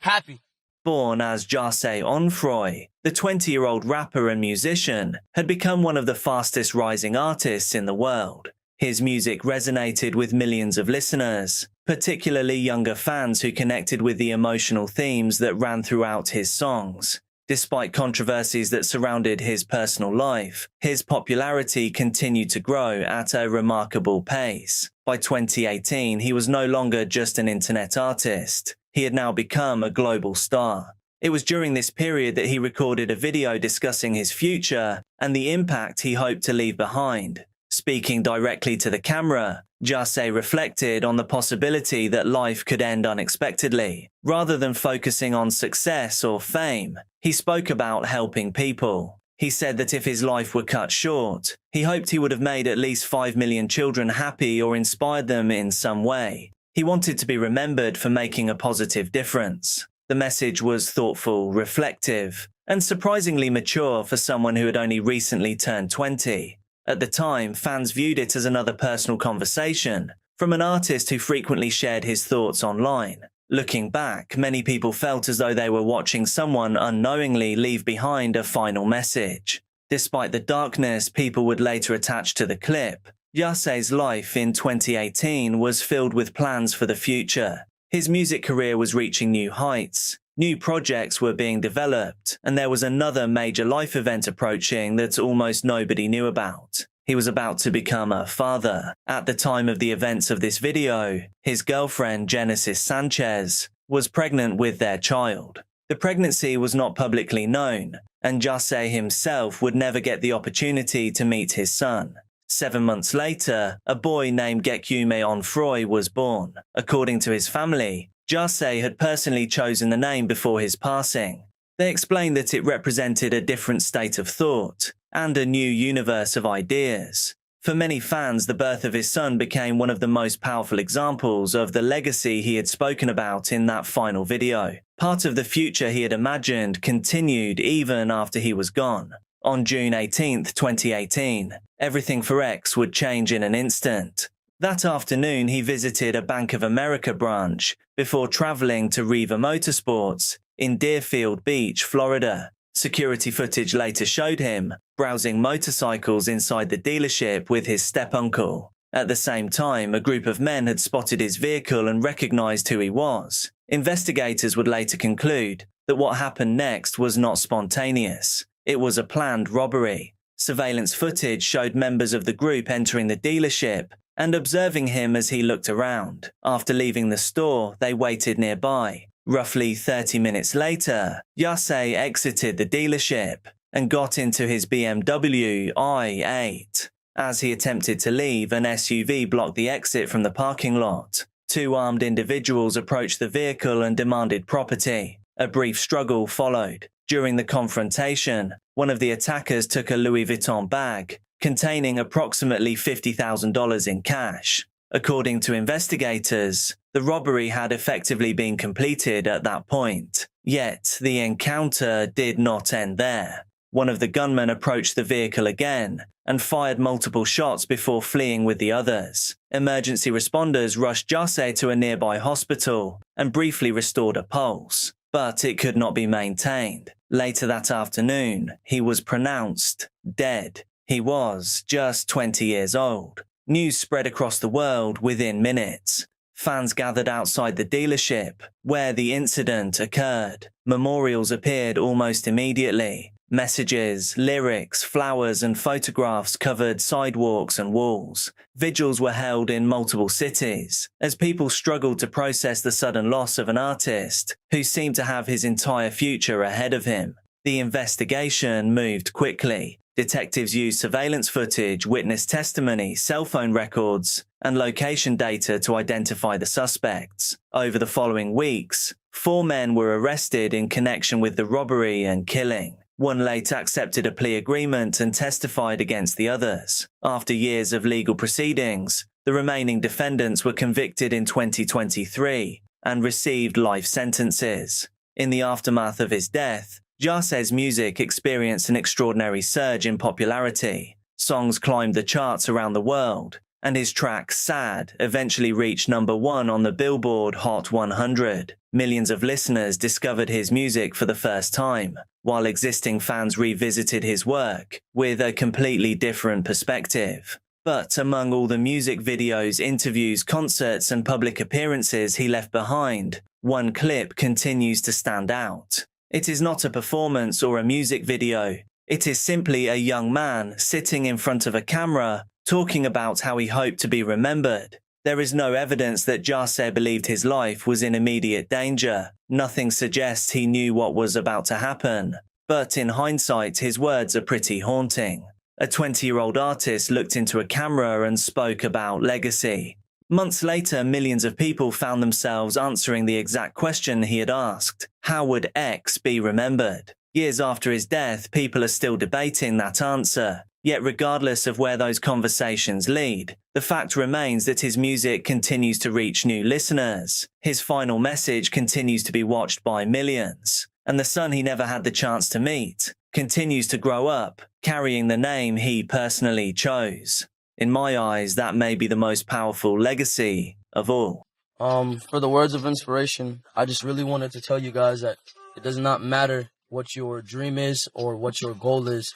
happy. Born as Xiao Qiumei, the 20-year-old rapper and musician had become one of the fastest rising artists in the world. His music resonated with millions of listeners, particularly younger fans who connected with the emotional themes that ran throughout his songs. Despite controversies that surrounded his personal life, his popularity continued to grow at a remarkable pace. By 2018, he was no longer just an internet artist. He had now become a global star. It was during this period that he recorded a video discussing his future and the impact he hoped to leave behind. Speaking directly to the camera, Xiao reflected on the possibility that life could end unexpectedly. Rather than focusing on success or fame, he spoke about helping people. He said that if his life were cut short, he hoped he would have made at least 5 million children happy or inspired them in some way. He wanted to be remembered for making a positive difference. The message was thoughtful, reflective, and surprisingly mature for someone who had only recently turned 20. At the time, fans viewed it as another personal conversation from an artist who frequently shared his thoughts online. Looking back, many people felt as though they were watching someone unknowingly leave behind a final message. Despite the darkness people would later attach to the clip, Xiao's life in 2018 was filled with plans for the future. His music career was reaching new heights. New projects were being developed, and there was another major life event approaching that almost nobody knew about. He was about to become a father. At the time of the events of this video, his girlfriend Genesis Sanchez was pregnant with their child. The pregnancy was not publicly known, and Xiao himself would never get the opportunity to meet his son. 7 months later, a boy named Qiumei was born. According to his family, Xiao had personally chosen the name before his passing. They explained that it represented a different state of thought and a new universe of ideas. For many fans, the birth of his son became one of the most powerful examples of the legacy he had spoken about in that final video. Part of the future he had imagined continued even after he was gone. On June 18, 2018, everything for X would change in an instant. That afternoon, he visited a Bank of America branch before traveling to Riva Motorsports in Deerfield Beach, Florida. Security footage later showed him browsing motorcycles inside the dealership with his step-uncle. At the same time, a group of men had spotted his vehicle and recognized who he was. Investigators would later conclude that what happened next was not spontaneous. It was a planned robbery. Surveillance footage showed members of the group entering the dealership and observing him as he looked around. After leaving the store, they waited nearby. Roughly 30 minutes later, Xiao exited the dealership and got into his BMW i8. As he attempted to leave, an SUV blocked the exit from the parking lot. Two armed individuals approached the vehicle and demanded property. A brief struggle followed. During the confrontation, one of the attackers took a Louis Vuitton bag containing approximately $50,000 in cash. According to investigators, the robbery had effectively been completed at that point. Yet, the encounter did not end there. One of the gunmen approached the vehicle again and fired multiple shots before fleeing with the others. Emergency responders rushed Xiao to a nearby hospital and briefly restored a pulse, but it could not be maintained. Later that afternoon, he was pronounced dead. He was just 20 years old. News spread across the world within minutes. Fans gathered outside the dealership where the incident occurred. Memorials appeared almost immediately. Messages, lyrics, flowers, and photographs covered sidewalks and walls. Vigils were held in multiple cities as people struggled to process the sudden loss of an artist who seemed to have his entire future ahead of him. The investigation moved quickly. Detectives used surveillance footage, witness testimony, cell phone records, and location data to identify the suspects. Over the following weeks, 4 men were arrested in connection with the robbery and killing. One later accepted a plea agreement and testified against the others. After years of legal proceedings, the remaining defendants were convicted in 2023 and received life sentences. In the aftermath of his death, Xiao's music experienced an extraordinary surge in popularity. Songs climbed the charts around the world, and his track Sad eventually reached #1 on the Billboard Hot 100. Millions of listeners discovered his music for the first time, while existing fans revisited his work with a completely different perspective. But among all the music videos, interviews, concerts, and public appearances he left behind, one clip continues to stand out. It is not a performance or a music video. It is simply a young man sitting in front of a camera, talking about how he hoped to be remembered. There is no evidence that Xiao believed his life was in immediate danger. Nothing suggests he knew what was about to happen. But in hindsight, his words are pretty haunting. A 20-year-old artist looked into a camera and spoke about legacy. Months later, millions of people found themselves answering the exact question he had asked. How would X be remembered? Years after his death, people are still debating that answer. Yet regardless of where those conversations lead, the fact remains that his music continues to reach new listeners. His final message continues to be watched by millions. And the son he never had the chance to meet continues to grow up, carrying the name he personally chose. In my eyes, that may be the most powerful legacy of all. For the words of inspiration, I just really wanted to tell you guys that it does not matter what your dream is or what your goal is.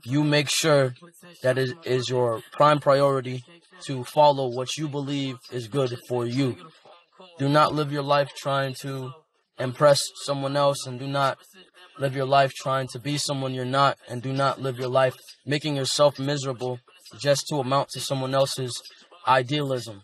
You make sure that it is your prime priority to follow what you believe is good for you. Do not live your life trying to impress someone else, and do not live your life trying to be someone you're not, and do not live your life making yourself miserable just to amount to someone else's idealism.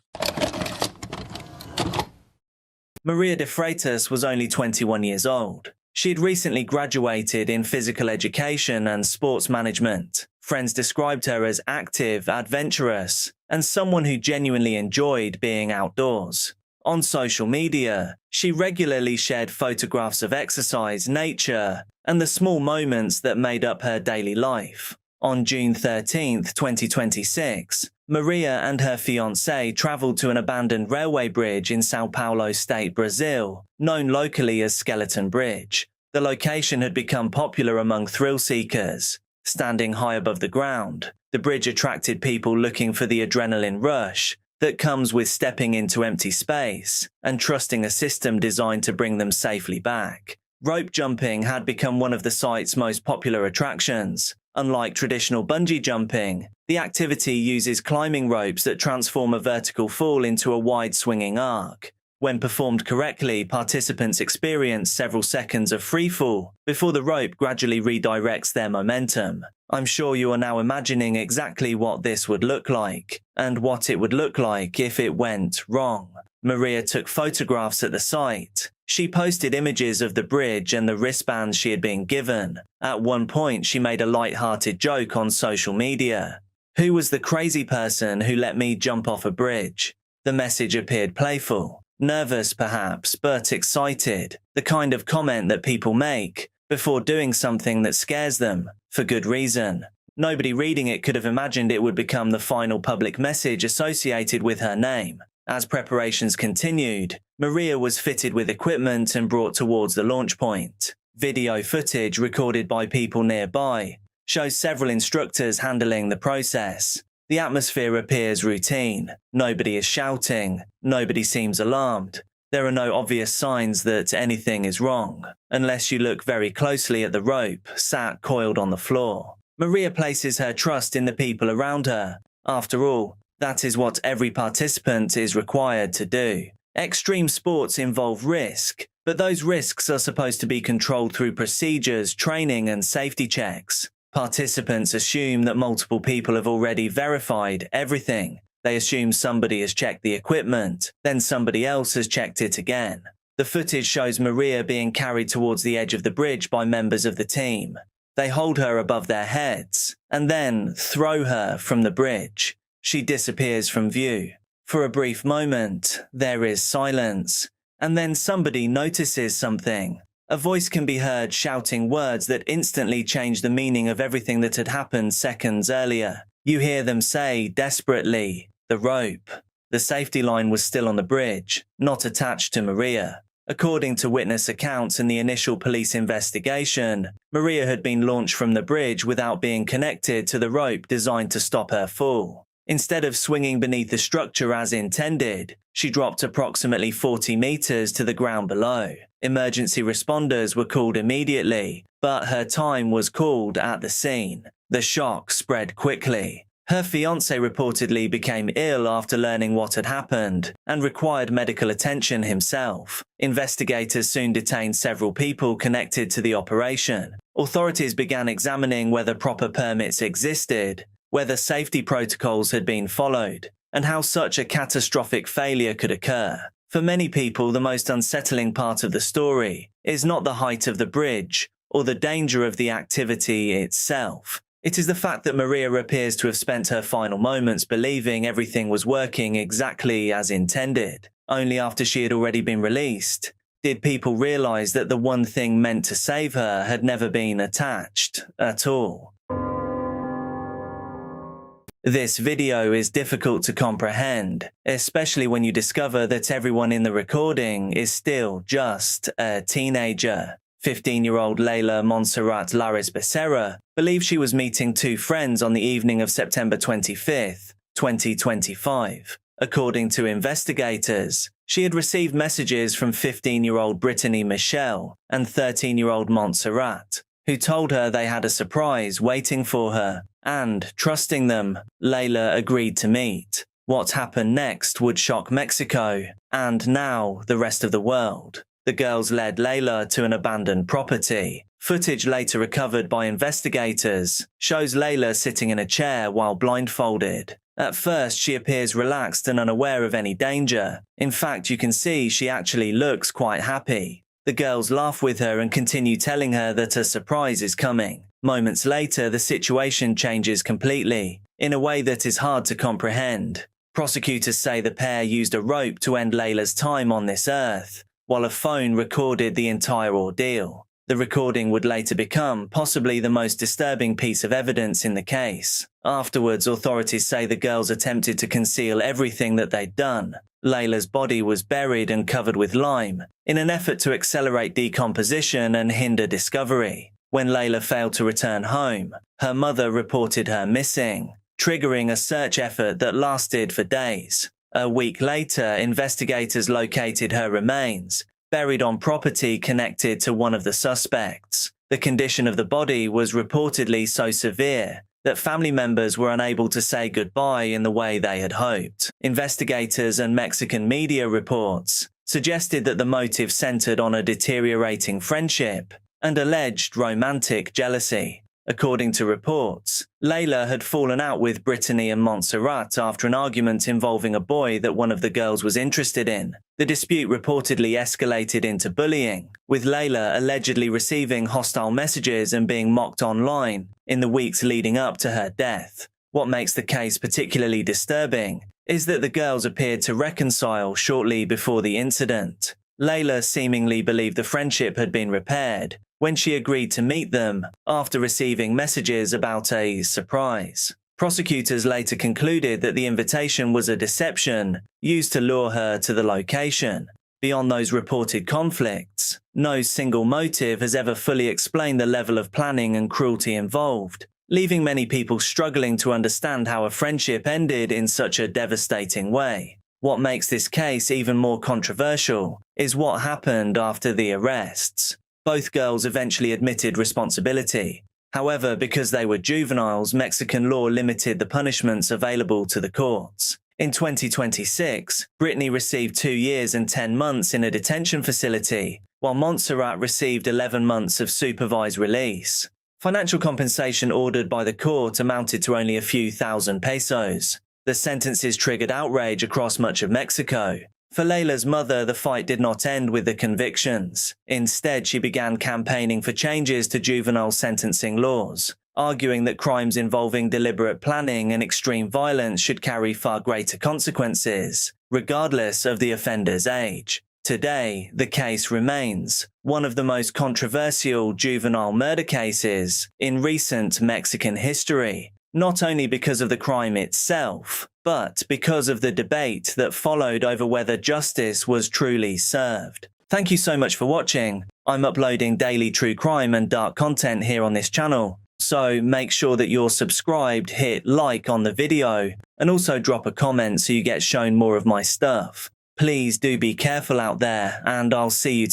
Maria Derratus was only 21 years old. She had recently graduated in physical education and sports management. Friends described her as active, adventurous, and someone who genuinely enjoyed being outdoors. On social media, she regularly shared photographs of exercise, nature, and the small moments that made up her daily life. On June 13, 2026, Maria and her fiancé traveled to an abandoned railway bridge in São Paulo State, Brazil, known locally as Skeleton Bridge. The location had become popular among thrill seekers. Standing high above the ground, the bridge attracted people looking for the adrenaline rush that comes with stepping into empty space and trusting a system designed to bring them safely back. Rope jumping had become one of the site's most popular attractions. Unlike traditional bungee jumping, the activity uses climbing ropes that transform a vertical fall into a wide swinging arc. When performed correctly, participants experience several seconds of freefall before the rope gradually redirects their momentum. I'm sure you are now imagining exactly what this would look like, and what it would look like if it went wrong. Maria took photographs at the site. She posted images of the bridge and the wristbands she had been given. At one point, she made a light-hearted joke on social media. "Who was the crazy person who let me jump off a bridge?" The message appeared playful. Nervous perhaps, but excited. The kind of comment that people make before doing something that scares them, for good reason. Nobody reading it could have imagined it would become the final public message associated with her name. As preparations continued, Maria was fitted with equipment and brought towards the launch point. Video footage recorded by people nearby shows several instructors handling the process. The atmosphere appears routine. Nobody is shouting. Nobody seems alarmed. There are no obvious signs that anything is wrong, unless you look very closely at the rope sat coiled on the floor. Maria places her trust in the people around her. After all, that is what every participant is required to do. Extreme sports involve risk, but those risks are supposed to be controlled through procedures, training, and safety checks. Participants assume that multiple people have already verified everything. They assume somebody has checked the equipment, then somebody else has checked it again. The footage shows Maria being carried towards the edge of the bridge by members of the team. They hold her above their heads, and then throw her from the bridge. She disappears from view. For a brief moment, there is silence, and then somebody notices something. A voice can be heard shouting words that instantly change the meaning of everything that had happened seconds earlier. You hear them say, desperately, "The rope." The safety line was still on the bridge, not attached to Maria. According to witness accounts and the initial police investigation, Maria had been launched from the bridge without being connected to the rope designed to stop her fall. Instead of swinging beneath the structure as intended, she dropped approximately 40 meters to the ground below. Emergency responders were called immediately, but her time was called at the scene. The shock spread quickly. Her fiancé reportedly became ill after learning what had happened and required medical attention himself. Investigators soon detained several people connected to the operation. Authorities began examining whether proper permits existed, whether safety protocols had been followed, and how such a catastrophic failure could occur. For many people, the most unsettling part of the story is not the height of the bridge or the danger of the activity itself. It is the fact that Maria appears to have spent her final moments believing everything was working exactly as intended. Only after she had already been released did people realize that the one thing meant to save her had never been attached at all. This video is difficult to comprehend, especially when you discover that everyone in the recording is still just a teenager. 15-year-old Leyla Monserrat Laris Becerra believed she was meeting two friends on the evening of September 25, 2025. According to investigators, she had received messages from 15-year-old Brittany Michelle and 13-year-old Montserrat, who told her they had a surprise waiting for her, and, trusting them, Leyla agreed to meet. What happened next would shock Mexico, and now the rest of the world. The girls led Leyla to an abandoned property. Footage later recovered by investigators shows Leyla sitting in a chair while blindfolded. At first, she appears relaxed and unaware of any danger. In fact, you can see she actually looks quite happy. The girls laugh with her and continue telling her that a surprise is coming. Moments later, the situation changes completely, in a way that is hard to comprehend. Prosecutors say the pair used a rope to end Leyla's time on this earth, while a phone recorded the entire ordeal. The recording would later become possibly the most disturbing piece of evidence in the case. Afterwards, authorities say the girls attempted to conceal everything that they'd done. Leyla's body was buried and covered with lime, in an effort to accelerate decomposition and hinder discovery. When Leyla failed to return home, her mother reported her missing, triggering a search effort that lasted for days. A week later, investigators located her remains, buried on property connected to one of the suspects. The condition of the body was reportedly so severe that family members were unable to say goodbye in the way they had hoped. Investigators and Mexican media reports suggested that the motive centered on a deteriorating friendship and alleged romantic jealousy. According to reports, Leyla had fallen out with Brittany and Montserrat after an argument involving a boy that one of the girls was interested in. The dispute reportedly escalated into bullying, with Leyla allegedly receiving hostile messages and being mocked online in the weeks leading up to her death. What makes the case particularly disturbing is that the girls appeared to reconcile shortly before the incident. Leyla seemingly believed the friendship had been repaired when she agreed to meet them after receiving messages about a surprise. Prosecutors later concluded that the invitation was a deception used to lure her to the location. Beyond those reported conflicts, no single motive has ever fully explained the level of planning and cruelty involved, leaving many people struggling to understand how a friendship ended in such a devastating way. What makes this case even more controversial is what happened after the arrests. Both girls eventually admitted responsibility. However, because they were juveniles, Mexican law limited the punishments available to the courts. In 2026, Brittany received 2 years and 10 months in a detention facility, while Montserrat received 11 months of supervised release. Financial compensation ordered by the court amounted to only a few thousand pesos. The sentences triggered outrage across much of Mexico. For Leyla's mother, the fight did not end with the convictions. Instead, she began campaigning for changes to juvenile sentencing laws, arguing that crimes involving deliberate planning and extreme violence should carry far greater consequences, regardless of the offender's age. Today, the case remains one of the most controversial juvenile murder cases in recent Mexican history, not only because of the crime itself, but because of the debate that followed over whether justice was truly served. Thank you so much for watching. I'm uploading daily true crime and dark content here on this channel, so make sure that you're subscribed, hit like on the video, and also drop a comment so you get shown more of my stuff. Please do be careful out there, and I'll see you tomorrow.